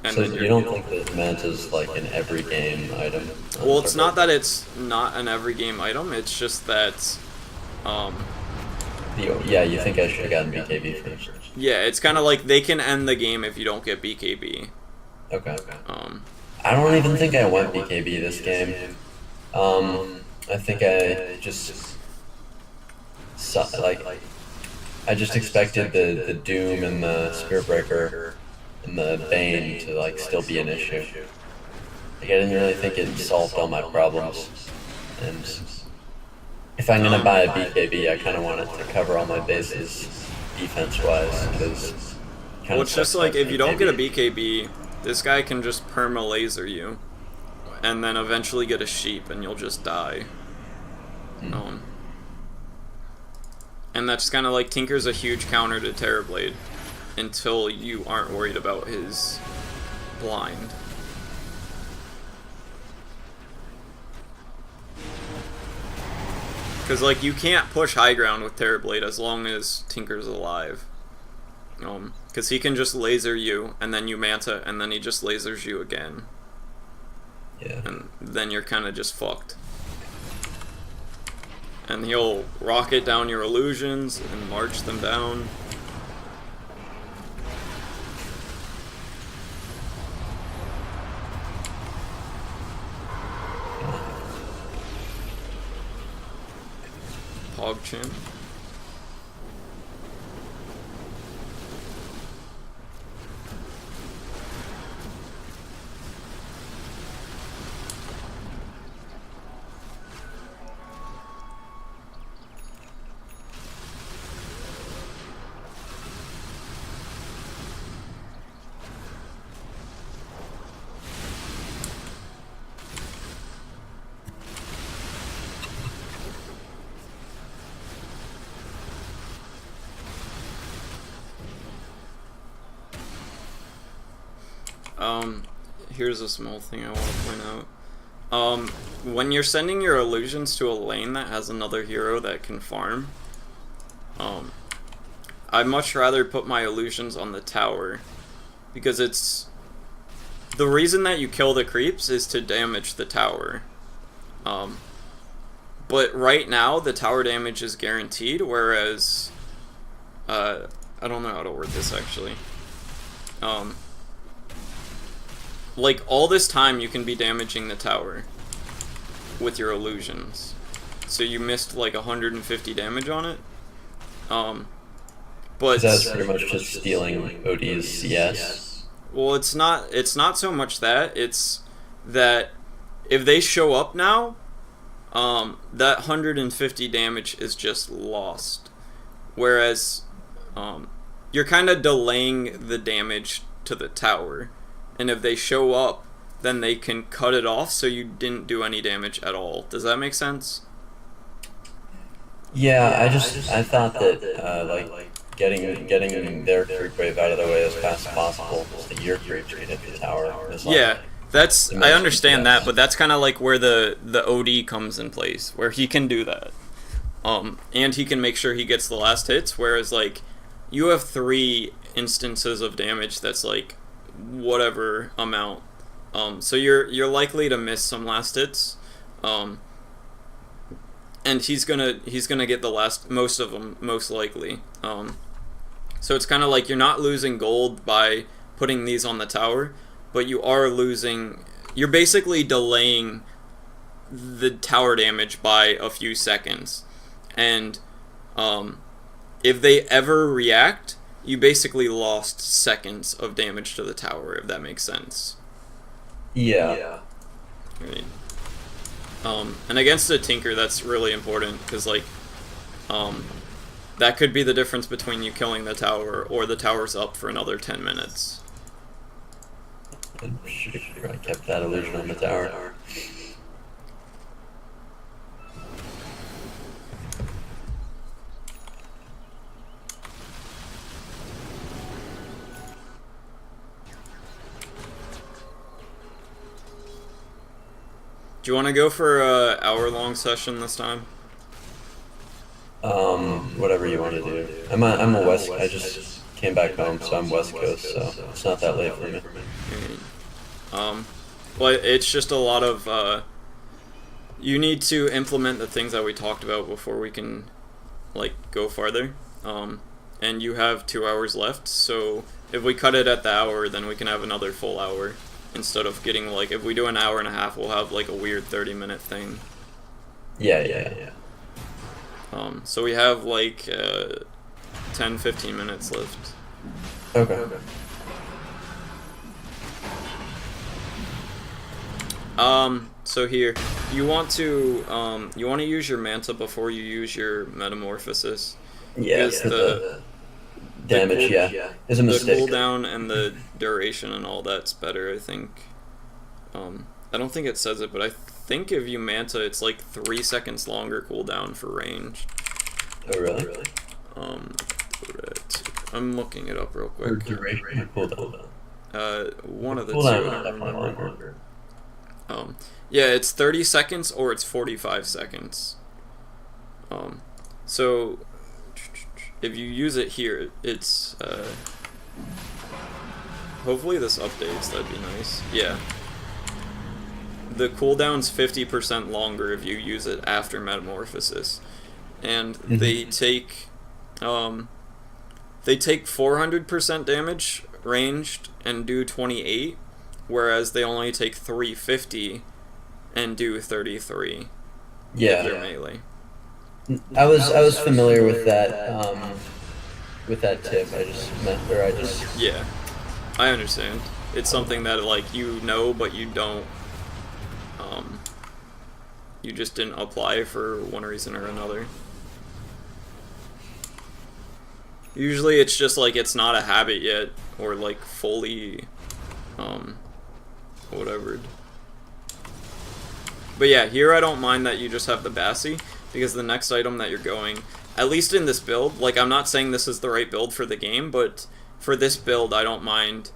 And so you don't think that Manta's like an every game item? Well, it's not that it's not an every game item, it's just that yeah, you think I should have gotten BKB first? Yeah, it's kind of like they can end the game if you don't get BKB. Okay. I don't even think I went BKB this game. I think I just I just expected the Doom and the Spirit Breaker and the Bane to like still be an issue. Like, I didn't really think it solved all my problems. And if I'm gonna buy a BKB, I kind of want it to cover all my bases defense-wise, because well, it's just like if you don't get a BKB, this guy can just perma laser you, and then eventually get a sheep, and you'll just die. And that's kind of like Tinker's a huge counter to Terrorblade until you aren't worried about his blind. Because, like, you can't push high ground with Terrorblade as long as Tinker's alive. Because he can just laser you, and then you Manta, and then he just lasers you again. Yeah. And then you're kind of just fucked. And he'll rocket down your illusions and march them down. PogChamp. Here's a small thing I want to point out. When you're sending your illusions to a lane that has another hero that can farm, I'd much rather put my illusions on the tower, because it's the reason that you kill the creeps is to damage the tower. But right now the tower damage is guaranteed, whereas I don't know how to word this actually. Like, all this time you can be damaging the tower with your illusions. So you missed like 150 damage on it. But that's pretty much just stealing OD's CS. Well, it's not so much that, it's that if they show up now, that 150 damage is just lost. Whereas you're kind of delaying the damage to the tower, and if they show up, then they can cut it off so you didn't do any damage at all. Does that make sense? Yeah, I thought that like getting their creep wave out of the way as fast as possible so that your creeps could hit the tower. Is like Yeah, that's the I most understand that, DPS. but that's kind of like where the OD comes in place, where he can do that, and he can make sure he gets the last hits. Whereas like you have 3 instances of damage that's like whatever amount, so you're likely to miss some last hits, and he's gonna get the last most of them most likely. So it's kind of like you're not losing gold by putting these on the tower, but you are losing. You're basically delaying the tower damage by a few seconds, and if they ever react, you basically lost seconds of damage to the tower. If that makes sense. Yeah. Right. And against a Tinker, that's really important because like, that could be the difference between you killing the tower or the tower's up for another 10 minutes. I should have probably kept that illusion on the tower. Do you want to go for a hour-long session this time? Whatever you want to do. I'm a West. I just came back home, so I'm West Coast, so it's not that late for me. Well, it's just a lot of, you need to implement the things that we talked about before we can, like, go farther. And you have 2 hours left, so if we cut it at the hour, then we can have another full hour. Instead of getting, like, if we do an hour and a half, we'll have, like, a weird 30-minute thing. Yeah. So we have, like, 10-15 minutes left. Okay. So here, you want to use your Manta before you use your Metamorphosis. Yeah, Because the damage, is a the mistake. cooldown and the duration and all that's better, I think. I don't think it says it, but I think if you Manta, it's like 3 seconds longer cooldown for range. Oh, really? I'm looking it up real quick. Or duration or cooldown? One of the two. Cooldown I is don't definitely remember. longer. Yeah, it's 30 seconds or it's 45 seconds. So if you use it here, it's hopefully this updates. That'd be nice. Yeah. The cooldown's 50% longer if you use it after Metamorphosis, and they take 400% damage ranged and do 28, whereas they only take 350 and do 33. Yeah. If they're melee. I was familiar with that tip. Yeah, I understand. It's something that like you know, but you don't. You just didn't apply for one reason or another. Usually, it's just like it's not a habit yet, or like fully, whatever. But yeah, here I don't mind that you just have the Bassi, because the next item that you're going, at least in this build, like I'm not saying this is the right build for the game, but for this build I don't mind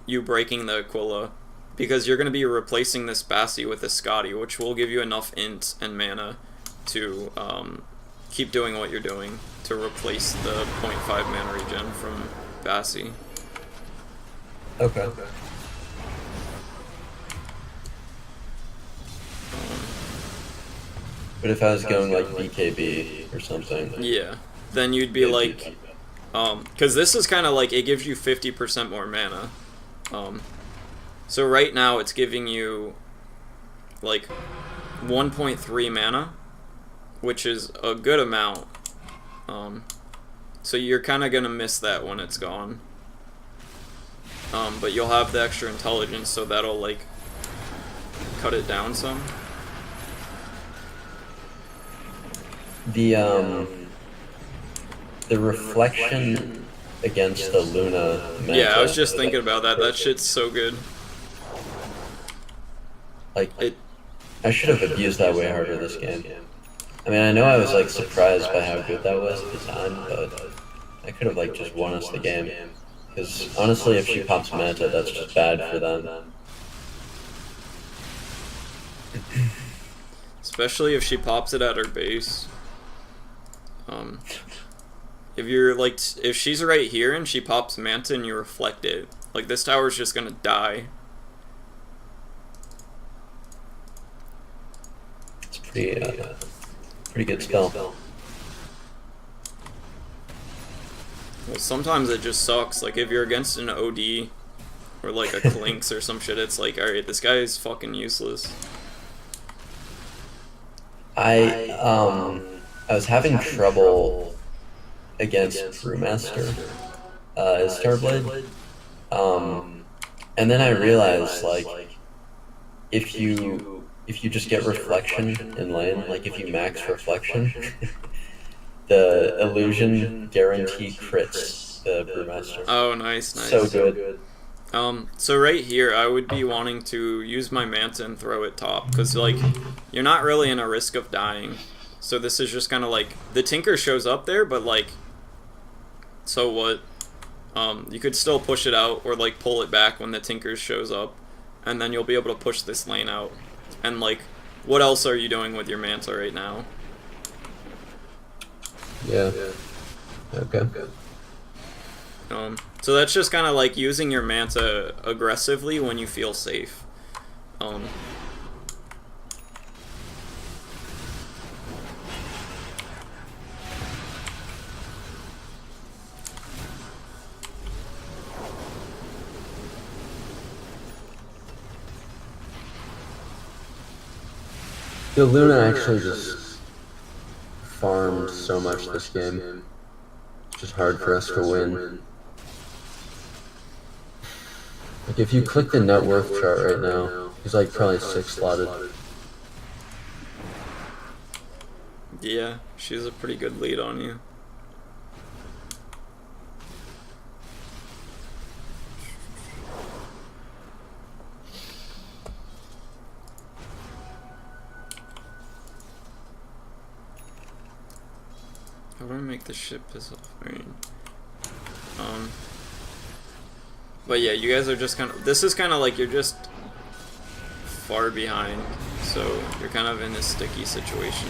you breaking the Aquila, because you're going to be replacing this Bassi with this Scotty, which will give you enough int and mana to keep doing what you're doing, to replace the 0.5 mana regen from Bassi. Okay. But if I was going like BKB or something. Yeah, then you'd be like, because this is kind of like, it gives you 50% more mana. So right now it's giving you like 1.3 mana, which is a good amount. So you're kind of gonna miss that when it's gone. But you'll have the extra intelligence, so that'll like cut it down some. The reflection against the Luna Yeah, I was Manta. just thinking about that. That shit's so good. Like, It. I should have abused that way harder this game. I mean, I know I was like surprised by how good that was at the time, but I could have like just won us the game. Because honestly, if she pops Manta, that's just bad for them. Especially if she pops it at her base. If you're like, if she's right here and she pops Manta and you reflect it, like this tower's just gonna die. It's pretty good spell. Well, sometimes it just sucks. Like if you're against an OD or like a Clinks or some shit, it's like, alright, this guy is fucking useless. I was having trouble against Brewmaster, his Terrorblade. And then I realized like if you just get reflection in lane, like if you max reflection, the illusion guarantee crits the Brewmaster. Oh, nice, nice. So good. So right here, I would be wanting to use my Manta and throw it top, because, like, you're not really in a risk of dying. So this is just kind of like, the Tinker shows up there, but, like, so what? You could still push it out, or, like, pull it back when the Tinker shows up, and then you'll be able to push this lane out. And, like, what else are you doing with your Manta right now? Yeah. Okay. So that's just kind of like using your Manta aggressively when you feel safe. The Luna actually just farmed so much this game. It's just hard for us to win. Like if you click the net worth chart right now, he's like probably 6 slotted. Yeah, she's a pretty good lead on you. How do I make this shit piss off? But yeah, you guys are just kind of, this is kind of like you're just far behind, so you're kind of in a sticky situation.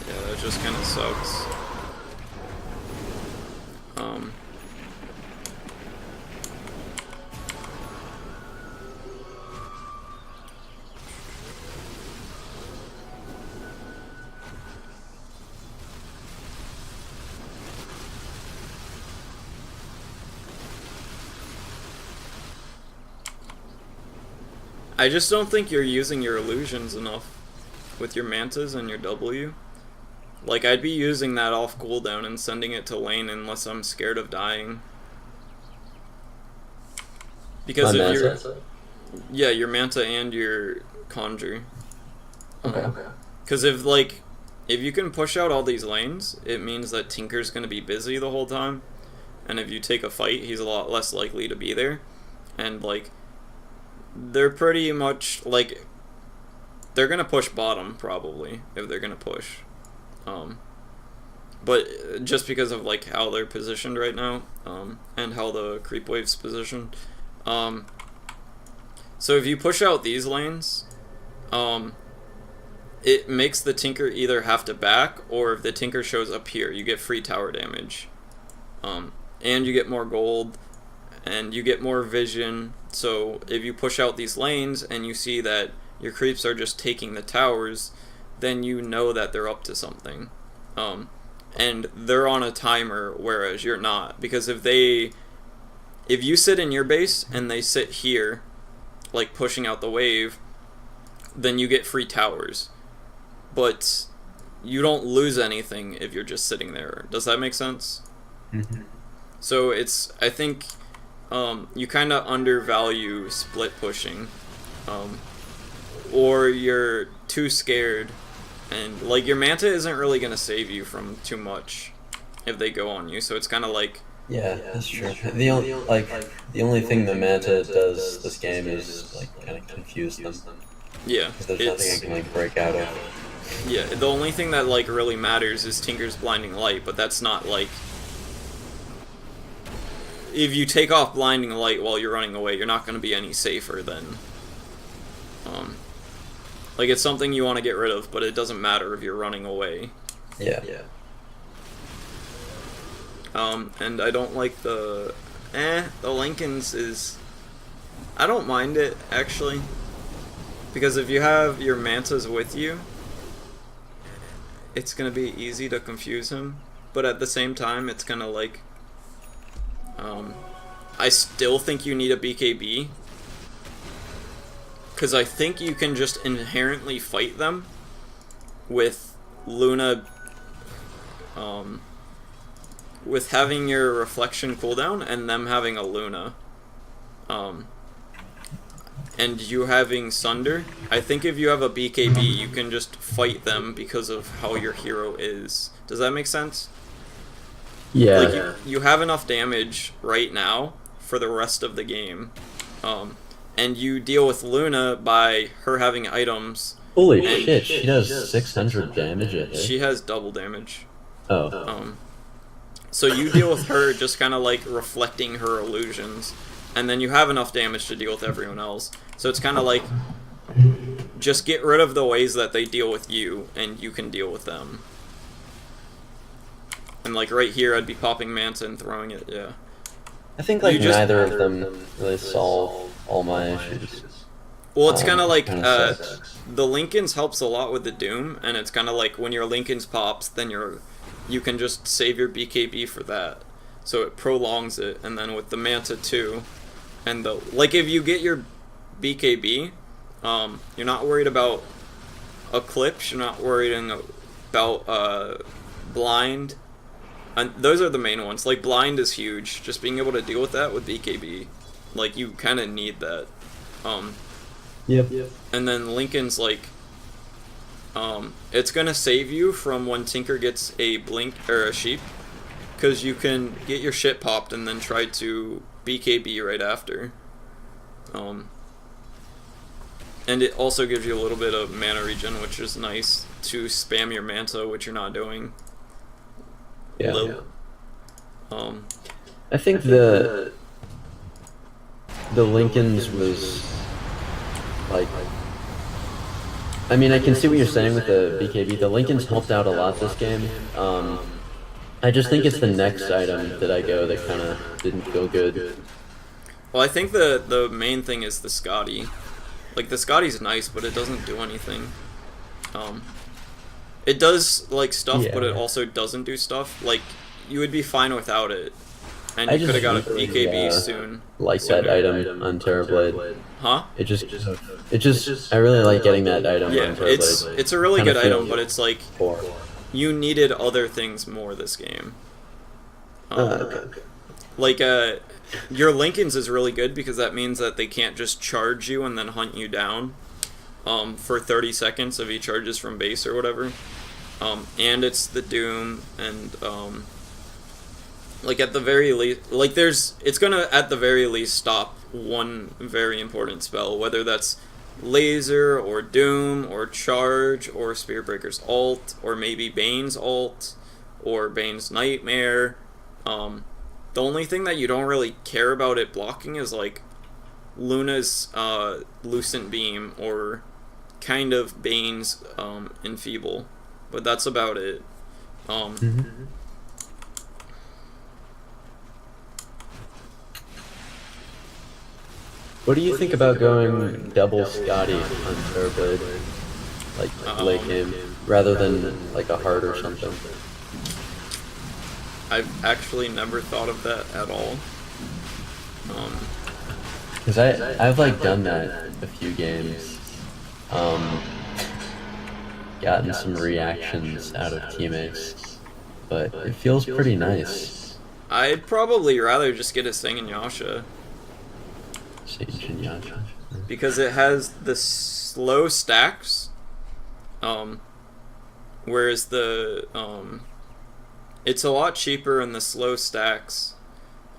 That just kind of sucks. I just don't think you're using your illusions enough with your Mantas and your W. Like, I'd be using that off cooldown and sending it to lane unless I'm scared of dying. Because if you're... Yeah, your Manta and your Conjure. Okay. Because if you can push out all these lanes, it means that Tinker's going to be busy the whole time. And if you take a fight, he's a lot less likely to be there. And, like, they're pretty much, like, they're going to push bottom, probably, if they're going to push. But just because of, like, how they're positioned right now, and how the creep wave's positioned. So if you push out these lanes, it makes the Tinker either have to back, or if the Tinker shows up here, you get free tower damage. And you get more gold, and you get more vision. So if you push out these lanes and you see that your creeps are just taking the towers, then you know that they're up to something. And they're on a timer, whereas you're not. Because if you sit in your base and they sit here, like pushing out the wave, then you get free towers. But you don't lose anything if you're just sitting there. Does that make sense? Mm-hmm. So I think you kind of undervalue split pushing. Or you're too scared. And, like, your Manta isn't really going to save you from too much if they go on you. So it's kind of like... Yeah, that's true. The only thing the Manta does this game is, like, kind of confuse them. Yeah. Because there's nothing I can, like, break out of. Yeah, the only thing that, like, really matters is Tinker's Blinding Light, but that's not, like... If you take off Blinding Light while you're running away, you're not going to be any safer than... Like, it's something you want to get rid of, but it doesn't matter if you're running away. Yeah. And I don't like the Lincolns is... I don't mind it, actually. Because if you have your Mantas with you, it's going to be easy to confuse him. But at the same time, it's kind of like... I still think you need a BKB. Because I think you can just inherently fight them with Luna... with having your reflection cooldown and them having a Luna. And you having Sunder, I think if you have a BKB, you can just fight them because of how your hero is. Does that make sense? Yeah. Like, you have enough damage right now for the rest of the game. And you deal with Luna by her having items. Holy shit, she does 600 damage a hit. She has double damage. Oh. So you deal with her just kind of like reflecting her illusions, and then you have enough damage to deal with everyone else. So it's kind of like, just get rid of the ways that they deal with you, and you can deal with them. And like right here, I'd be popping Manta and throwing it, yeah. I think like neither of them really solve all my issues. Well, it's kind of like, sucks. the Lincolns helps a lot with the Doom, and it's kind of like when your Lincolns pops, then you can just save your BKB for that. So it prolongs it, and then with the Manta too, and like if you get your BKB, you're not worried about Eclipse, you're not worried about Blind, and those are the main ones. Like Blind is huge, just being able to deal with that with BKB, like you kind of need that. Yep. And then Lincoln's like, it's gonna save you from when Tinker gets a blink or a sheep, because you can get your shit popped and then try to BKB right after. And it also gives you a little bit of mana regen, which is nice to spam your Manta, which you're not doing. Yeah. I think the Lincolns was like, I mean, I can see what you're saying with the BKB. The Lincolns helped out a lot this game. I just think it's the next item that I go that kind of didn't feel good. Well, I think the main thing is the Scotty. Like, the Scotty's nice, but it doesn't do anything. It does, like, stuff, but it also doesn't do stuff. Like, you would be fine without it. And you could have got a BKB soon. Like that item on Terrorblade. Huh? It just, I really like getting that item on Terrorblade. It's a really good item, but it's like, you needed other things more this game. Okay. Like, your Lincolns is really good because that means that they can't just charge you and then hunt you down for 30 seconds if he charges from base or whatever. And it's the Doom, and like at the very least, like it's gonna at the very least stop one very important spell, whether that's Laser or Doom or Charge or Spearbreaker's ult or maybe Bane's ult or Bane's Nightmare. The only thing that you don't really care about it blocking is like Luna's Lucent Beam or kind of Bane's Enfeeble, but that's about it. What do you think about going double Scotty on Terrorblade, like late game, rather than like a heart or something? I've actually never thought of that at all. Because I've like done that a few games. Um, Gotten some reactions out of teammates, but it feels pretty nice. I'd probably rather just get a Singing Yasha. Sage and Yasha. Because it has the slow stacks, whereas it's a lot cheaper in the slow stacks,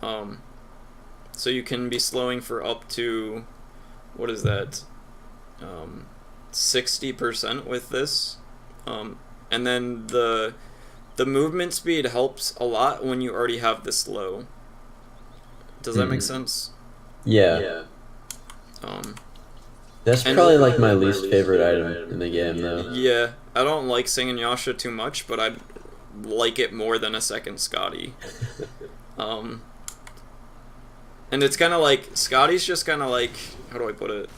so you can be slowing for up to, what is that, 60% with this, and then the movement speed helps a lot when you already have this low. Does that make sense? Yeah. That's probably like my least favorite item in the game, though. Yeah, I don't like Singing Yasha too much, but I'd like it more than a second Scotty. And it's kind of like, Scotty's just kind of like, how do I put it?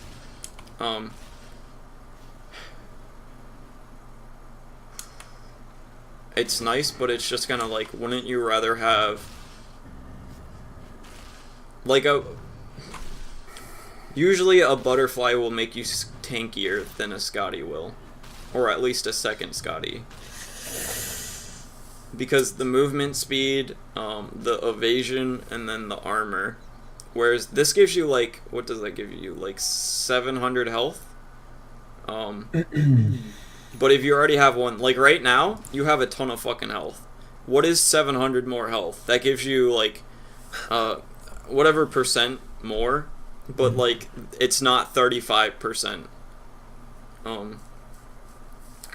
It's nice, but it's just kind of like, wouldn't you rather have like usually a butterfly will make you tankier than a Scotty will, or at least a second Scotty, because the movement speed, the evasion, and then the armor. Whereas this gives you like, what does that give you? Like 700 health. But if you already have one, like right now, you have a ton of fucking health. What is 700 more health? That gives you like, whatever percent more, but like it's not 35%.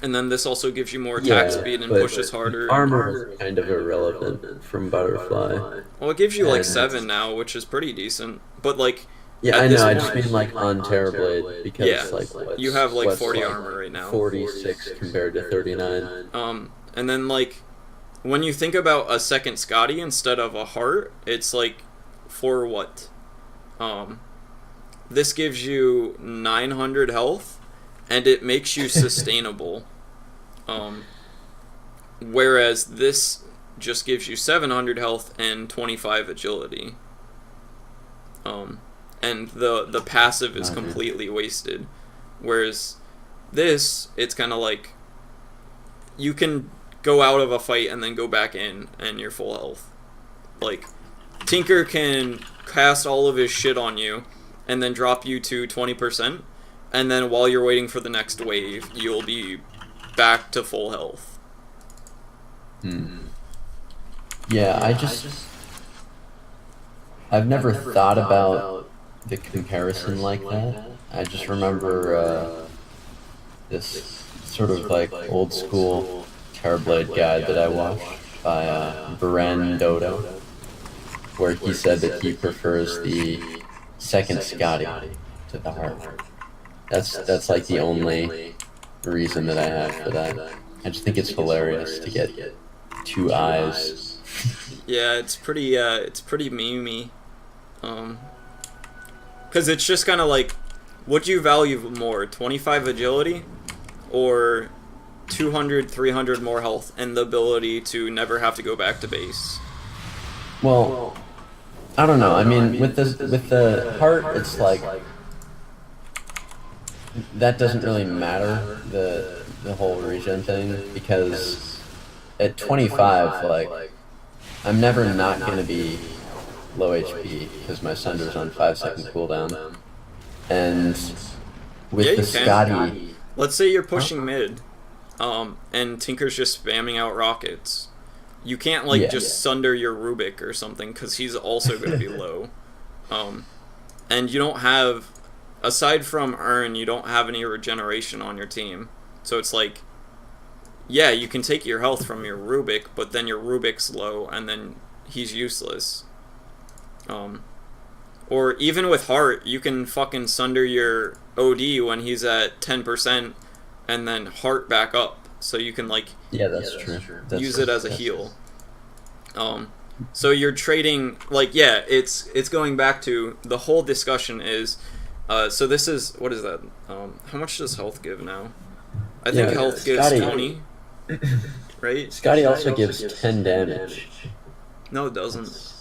And then this also gives you more attack speed and pushes harder. Armor is kind of irrelevant from Butterfly. Well, it gives you like 7 now, which is pretty decent. But like, yeah, I know. I just mean like on Terrorblade, because like you have like 40 armor right now. 46 compared to 39. And then like, when you think about a second Scotty instead of a heart, it's like, for what? This gives you 900 health, and it makes you sustainable. Whereas this just gives you 700 health and 25 agility. And the passive is completely wasted. Whereas this, it's kind of like, you can go out of a fight and then go back in, and you're full health. Like, Tinker can cast all of his shit on you, and then drop you to 20%, and then while you're waiting for the next wave, you'll be back to full health. Yeah, I've never thought about the comparison like that. I just remember this sort of like old school Terrorblade guide that I watched by Baran Dodo, where he said that he prefers the second Scotty to the heart. That's like the only reason that I have for that. I just think it's hilarious to get 2 eyes. Yeah, it's pretty memey. Because it's just kind of like, what do you value more, 25 agility or 200, 300 more health and the ability to never have to go back to base? Well, I don't know. I mean, with the heart, it's like, that doesn't really matter, the whole regen thing, because at 25, like, I'm never not going to be low HP because my Sunder's on 5-second cooldown. And with the Scotty, let's say you're pushing mid, and Tinker's just spamming out rockets. You can't like just Sunder your Rubik or something, because he's also going to be low. And you don't have, aside from Urn, you don't have any regeneration on your team. So it's like, yeah, you can take your health from your Rubik, but then your Rubik's low, and then he's useless. Or even with Heart, you can fucking Sunder your OD when he's at 10%, and then Heart back up, so you can like that's true. Use it as a heal. So you're trading, like, yeah, it's going back to the whole discussion is, so this is, what is that? How much does health give now? I think health gives 20, right? Scotty also gives 10 damage. No, it doesn't.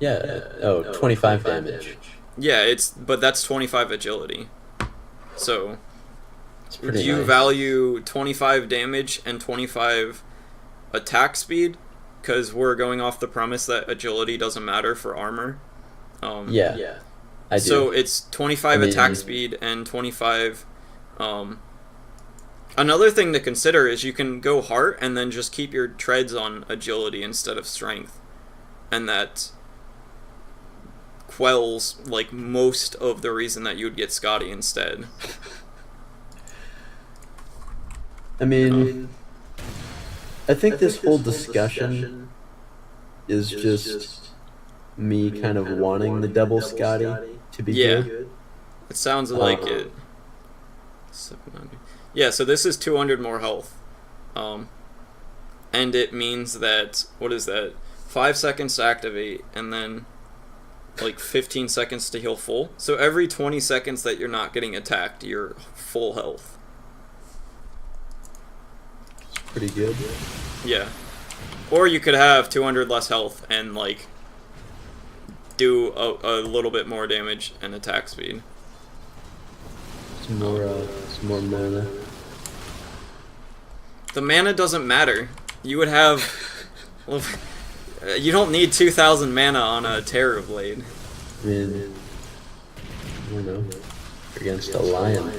Yeah, 25 damage. Yeah, but that's 25 agility. So, It's do pretty you nice. value 25 damage and 25 attack speed? Because we're going off the premise that agility doesn't matter for armor. Yeah, I So do. it's I 25 attack mean, speed and 25. Another thing to consider is you can go heart and then just keep your treads on agility instead of strength, and that quells like most of the reason that you would get Scotty instead. I mean, I think this whole discussion is just me kind of wanting the double Scotty to be Yeah, good. it sounds like it. 700. Yeah, so this is 200 more health. Um, and it means that, what is that? 5 seconds to activate, and then like 15 seconds to heal full. So every 20 seconds that you're not getting attacked, you're full health. Pretty good. Yeah. Or you could have 200 less health and like do a little bit more damage and attack speed. Some more mana. The mana doesn't matter. You would have... Well, you don't need 2,000 mana on a Terrorblade. I mean, I don't know. Against a lion.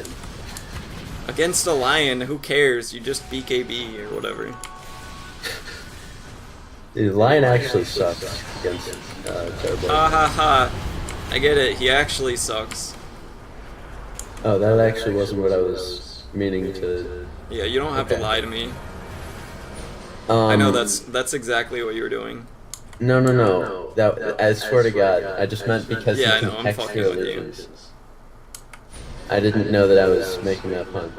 Against a lion, who cares? You just BKB or whatever. Dude, lion actually sucks against Terrorblade. Ha ha ha. I get it, he actually sucks. Oh, that actually wasn't what I was meaning to. Yeah, you don't have to lie to me. Um, I know that's exactly what you were doing. No. That I swear to God, I just meant because Yeah, I you can know, I'm hex fucking your with you. illusions. I didn't know that I was making that pun.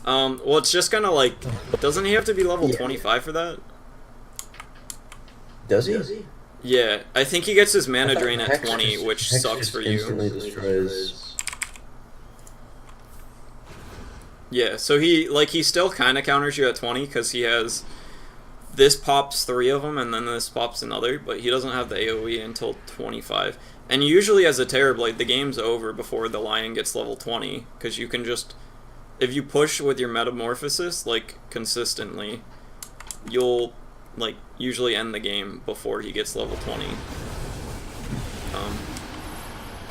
Well, it's just gonna like... Doesn't he have to be level Yeah. 25 for that? Does he? Yeah, I think he gets his mana I thought drain at hex 20, just- which hex sucks just for you. Instantly destroys. Yeah, so he still kind of counters you at 20 because he has... This pops 3 of them, and then this pops another, but he doesn't have the AoE until 25. And usually as a Terrorblade, the game's over before the Lion gets level 20, because you can just... If you push with your Metamorphosis, like, consistently, you'll, like, usually end the game before he gets level 20.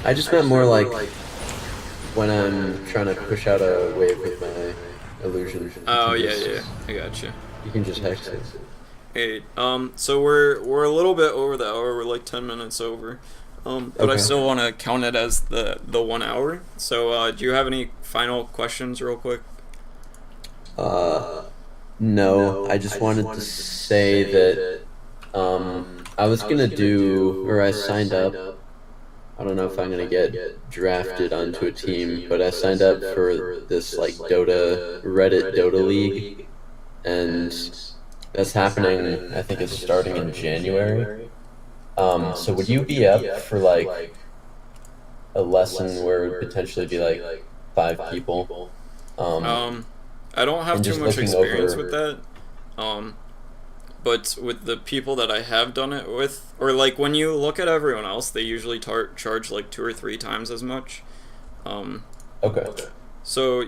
I just meant more like when I'm trying to push out a wave with my illusion. Oh, you yeah, can yeah, just- I gotcha. You can just hex it. Hey, so we're a little bit over the hour. We're like 10 minutes over. But I Okay. still want to count it as the 1 hour. So, do you have any final questions, real quick? No, I just wanted to say that I was gonna do, or I signed up. I don't know if I'm gonna get drafted onto a team, but I signed up for this like Reddit Dota League, and that's happening. I think it's starting in January. So would you be up for like a lesson where it would potentially be like 5 people? I don't have and too just much looking experience over- with that. But with the people that I have done it with, or like when you look at everyone else, they usually charge like 2 or 3 times as much. Okay. So